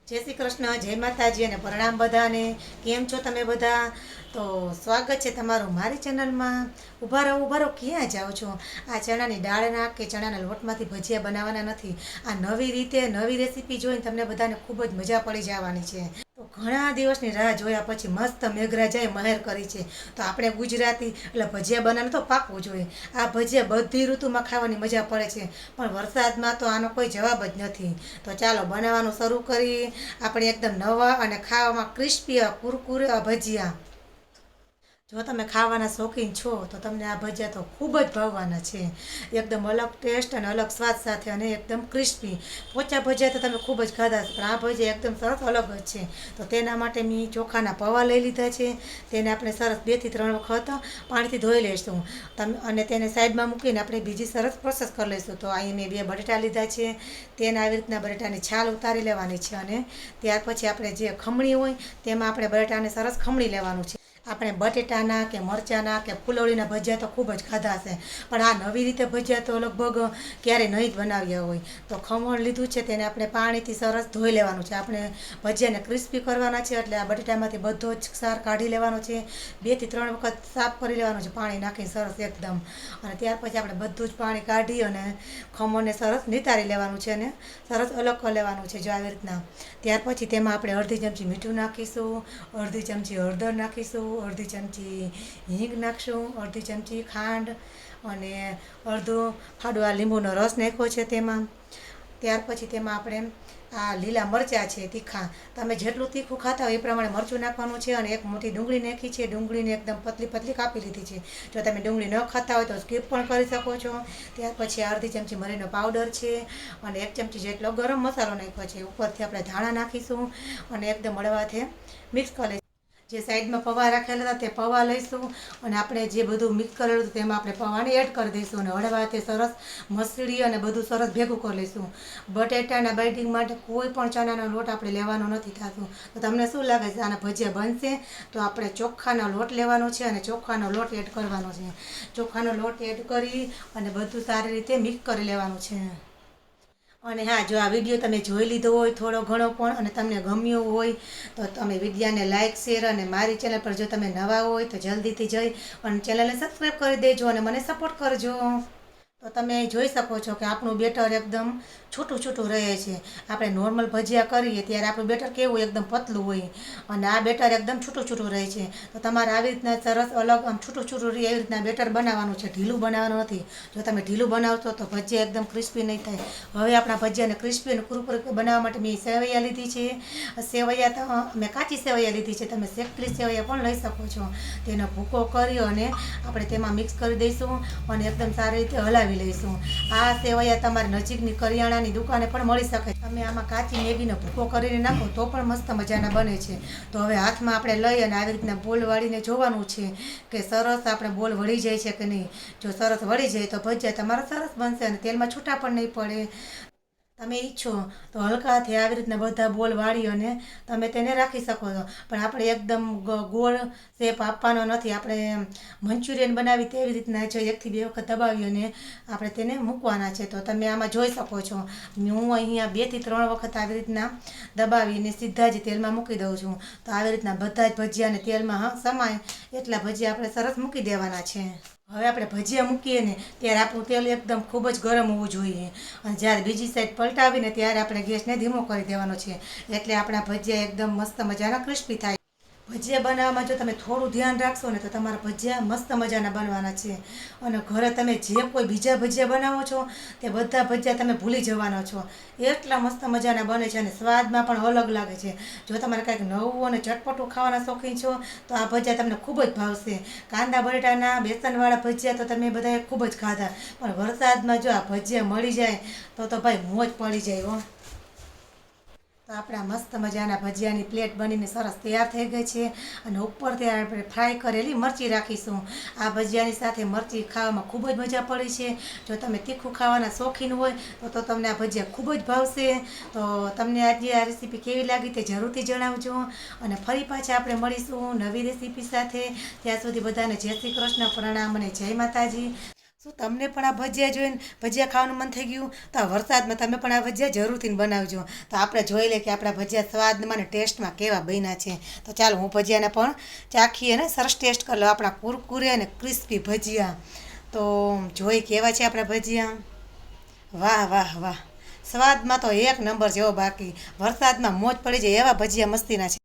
जय श्री कृष्ण, जय माताजी અને પ્રણામ બધાને। કેમ છો તમે બધા? તો સ્વાગત છે તમારું મારી ચેનલમાં। ઊભા રહો ક્યાં જાઓ છો? આ ચણાની દાળના કે ચણાના લોટમાંથી ભજીયા બનાવવાના નથી। આ નવી રીતે નવી રેસીપી જોઈને તમને બધાને ખૂબ જ મજા પડી જવાની છે। તો ઘણા દિવસની રાહ જોયા પછી મસ્ત મેઘરાજાએ મહેર કરી છે। તો આપણે ગુજરાતી એટલે ભજીયા બનાવવાનું તો પાકવું જોઈએ। આ ભજીયા બધી ઋતુમાં ખાવાની મજા પડે છે, પણ વરસાદમાં તો આનો કોઈ જવાબ જ નથી। તો ચાલો બનાવવાનું શરૂ કરીએ। આપણે એકદમ નવા અને ખાવામાં ક્રિસ્પી કુરકુરે ભજીયા। જો તમે ખાવાના શોખીન છો તો તમને આ ભજીયા તો ખૂબ જ ભાવવાના છે। એકદમ અલગ ટેસ્ટ અને અલગ સ્વાદ સાથે અને એકદમ ક્રિસ્પી। પોચા ભજીયા તો તમે ખૂબ જ ખાધા છે, પણ આ ભજીયા એકદમ સરસ અલગ જ છે। તો તેના માટે મેં ચોખાના પૌવા લઈ લીધા છે। તેને આપણે સરસ 2 થી 3 વખત પાણીથી ધોઈ લઈશું અને તેને સાઈડમાં મૂકીને આપણે બીજી સરસ પ્રોસેસ કરી લઈશું। તો અહીં મેં 2 બટેટા લીધા છે। તેને આવી રીતના બટેટાની છાલ ઉતારી લેવાની છે અને ત્યાર પછી આપણે જે ખમણી હોય તેમાં આપણે બટેટાને સરસ ખમણી લેવાનું છે। આપણે બટેટાના કે મરચાંના કે ફુલવડીના ભજીયા તો ખૂબ જ ખાધા હશે, પણ આ નવી રીતે ભજીયા તો લગભગ ક્યારેય નહીં જ બનાવ્યા હોય। તો ખમણ લીધું છે, તેને આપણે પાણીથી સરસ ધોઈ લેવાનું છે। આપણે ભજીયાને ક્રિસ્પી કરવાના છે, એટલે આ બટેટામાંથી બધો જ ક્ષાર કાઢી લેવાનો છે। 2 થી 3 વખત સાફ કરી લેવાનું છે પાણી નાખીને સરસ એકદમ, અને ત્યાર પછી આપણે બધું જ પાણી કાઢી અને ખમણને સરસ નિતારી લેવાનું છે અને સરસ અલગ કરી લેવાનું છે જો આવી રીતના। ત્યાર પછી તેમાં આપણે અડધી ચમચી મીઠું નાખીશું, અડધી ચમચી હળદર નાખીશું, અડધી ચમચી હિંગ નાખશું, અડધી ચમચી ખાંડ અને અડધો ફાડો આ લીંબુનો રસ નાખ્યો છે તેમાં। ત્યાર પછી તેમાં આપણે આ લીલા મરચાં છે તીખા, તમે જેટલું તીખું ખાતા હોય એ પ્રમાણે મરચું નાખવાનું છે। અને એક મોટી ડુંગળી નાખી છે, ડુંગળીને એકદમ પતલી પતલી કાપી લીધી છે। જો તમે ડુંગળી ન ખાતા હોય તો સ્કીપ પણ કરી શકો છો। ત્યાર પછી અડધી ચમચી મરીનો પાવડર છે અને 1 ચમચી જેટલો ગરમ મસાલો નાખ્યો છે। ઉપરથી આપણે ધાણા નાખીશું અને એકદમ હળવાથી મિક્સ કરી લઈશું। જે સાઈડમાં પૌવા રાખેલા હતા તે પૌવા લઈશું અને આપણે જે બધું મિક્સ કરેલું હતું તેમાં આપણે પૌવાને એડ કરી દઈશું અને હળવાથી સરસ મસળી અને બધું સરસ ભેગું કરી લઈશું। બટેટાના બાઇન્ડિંગ માટે કોઈ પણ ચણાનો લોટ આપણે લેવાનો નથી થતું। તો તમને શું લાગે છે આના ભજીયા બનશે? તો આપણે ચોખાનો લોટ લેવાનો છે અને ચોખાનો લોટ એડ કરવાનો છે। ચોખાનો લોટ એડ કરી અને બધું સારી રીતે મિક્સ કરી લેવાનું છે। અને હા, જો આ વિડીયો તમે જોઈ લીધો હોય થોડો ઘણો પણ અને તમને ગમ્યો હોય તો તમે વિડીયોને લાઇક શેર અને મારી ચેનલ પર જો તમે નવા હોય તો જલ્દીથી જઈ અને ચેનલને સબસ્ક્રાઈબ કરી દેજો અને મને સપોર્ટ કરજો। તો તમે જોઈ શકો છો કે આપણું બેટર એકદમ છૂટું છૂટું રહે છે। આપણે નોર્મલ ભજીયા કરીએ ત્યારે આપણું બેટર કેવું એકદમ પતલું હોય અને આ બેટર એકદમ છૂટું છૂટું રહે છે। તો તમારે આવી રીતના સરસ અલગ આમ છૂટું છૂટું રહે એવી રીતના બેટર બનાવવાનું છે, ઢીલું બનાવવાનું નથી। જો તમે ઢીલું બનાવશો તો ભજીયા એકદમ ક્રિસ્પી નહીં થાય। હવે આપણા ભજીયાને ક્રિસ્પી અને કુરકુરે બનાવવા માટે મેં સેવૈયા લીધી છે। સેવૈયા તો મેં કાચી સેવૈયા લીધી છે, તમે શેકેલી સેવૈયા પણ લઈ શકો છો। તેનો ભૂકો કરી અને આપણે તેમાં મિક્સ કરી દઈશું અને એકદમ સારી રીતે હલાવી લઈશું। આ સેવૈયા તમારી નજીકની કરિયાણાની દુકાને પણ મળી શકે। તમે આમાં કાચી મેગીનો ભૂકો કરીને નાખો તો પણ મસ્ત મજાના બને છે। તો હવે હાથમાં આપણે લઈ અને આવી રીતના બોલ વાળીને જોવાનું છે કે સરસ આપણે બોલ વળી જાય છે કે નહીં। જો સરસ વળી જાય તો ભજીયા તમારા સરસ બનશે અને તેલમાં છૂટા પણ નહીં પડે। તમે ઈચ્છો તો હલકાથી આવી રીતના બધા બોલ વાળી અને તમે તેને રાખી શકો છો, પણ આપણે એકદમ ગોળ શેપ આપવાનો નથી। આપણે મંચુરિયન બનાવી તેવી રીતના જો 1 થી 2 વખત દબાવી અને આપણે તેને મૂકવાના છે। તો તમે આમાં જોઈ શકો છો હું અહીંયા 2 થી 3 વખત આવી રીતના દબાવીને સીધા જ તેલમાં મૂકી દઉં છું। તો આવી રીતના બધા જ ભજીયાને તેલમાં સમાય એટલા ભજીયા આપણે સરસ મૂકી દેવાના છે। હવે આપણે ભજીયા મૂકીએ ને ત્યારે આપણું તેલ એકદમ ખૂબ જ ગરમ હોવું જોઈએ અને જ્યારે બીજી સાઈડ પલટાવીને ત્યારે આપણે ગેસને ધીમો કરી દેવાનો છે, એટલે આપણા ભજીયા એકદમ મસ્ત મજાના ક્રિસ્પી થાય। ભજીયા બનાવવામાં જો તમે થોડું ધ્યાન રાખશો ને તો તમારા ભજીયા મસ્ત મજાના બનવાના છે અને ઘરે તમે જે કોઈ બીજા ભજીયા બનાવો છો તે બધા ભજીયા તમે ભૂલી જવાના છો, એટલા મસ્ત મજાના બને છે અને સ્વાદમાં પણ અલગ લાગે છે। જો તમારે કંઈક નવું અને ચટપટું ખાવાના શોખીન છો તો આ ભજીયા તમને ખૂબ જ ભાવશે। કાંદા બટેટાના બેસનવાળા ભજીયા તો તમે બધાએ ખૂબ જ ખાધા, પણ વરસાદમાં જો આ ભજીયા મળી જાય તો ભાઈ મોજ પડી જાય હો। તો આપણા મસ્ત મજાના ભજીયાની પ્લેટ બનીને સરસ તૈયાર થઈ ગઈ છે અને ઉપરથી આપણે ફ્રાય કરેલી મરચી રાખીશું। આ ભજીયાની સાથે મરચી ખાવામાં ખૂબ જ મજા પડી છે। જો તમે તીખું ખાવાના શોખીન હોય તો તમને આ ભજીયા ખૂબ જ ભાવશે। તો તમને આજે આ રેસીપી કેવી લાગી તે જરૂરથી જણાવજો અને ફરી પાછા આપણે મળીશું નવી રેસીપી સાથે। ત્યાં સુધી બધાને જય શ્રી કૃષ્ણ, પ્રણામ અને જય માતાજી। શું તમને પણ આ ભજીયા જોઈને ભજીયા ખાવાનું મન થઈ ગયું? તો આ વરસાદમાં તમે પણ આ ભજીયા જરૂરથી બનાવજો. તો આપણે જોઈ લઈએ કે આપણા ભજીયા સ્વાદમાં ને ટેસ્ટમાં કેવા બન્યા છે. તો ચાલો હું ભજીયાને પણ ચાખી અને સરસ ટેસ્ટ કરી લઉં આપણા કુરકુરે અને ક્રિસ્પી ભજીયા. તો જોઈ કેવા છે આપણા ભજીયા. વાહ વાહ વાહ, સ્વાદમાં તો એક નંબર જેવો. બાકી વરસાદમાં મોજ પડી જાય એવા ભજીયા મસ્તીના છે.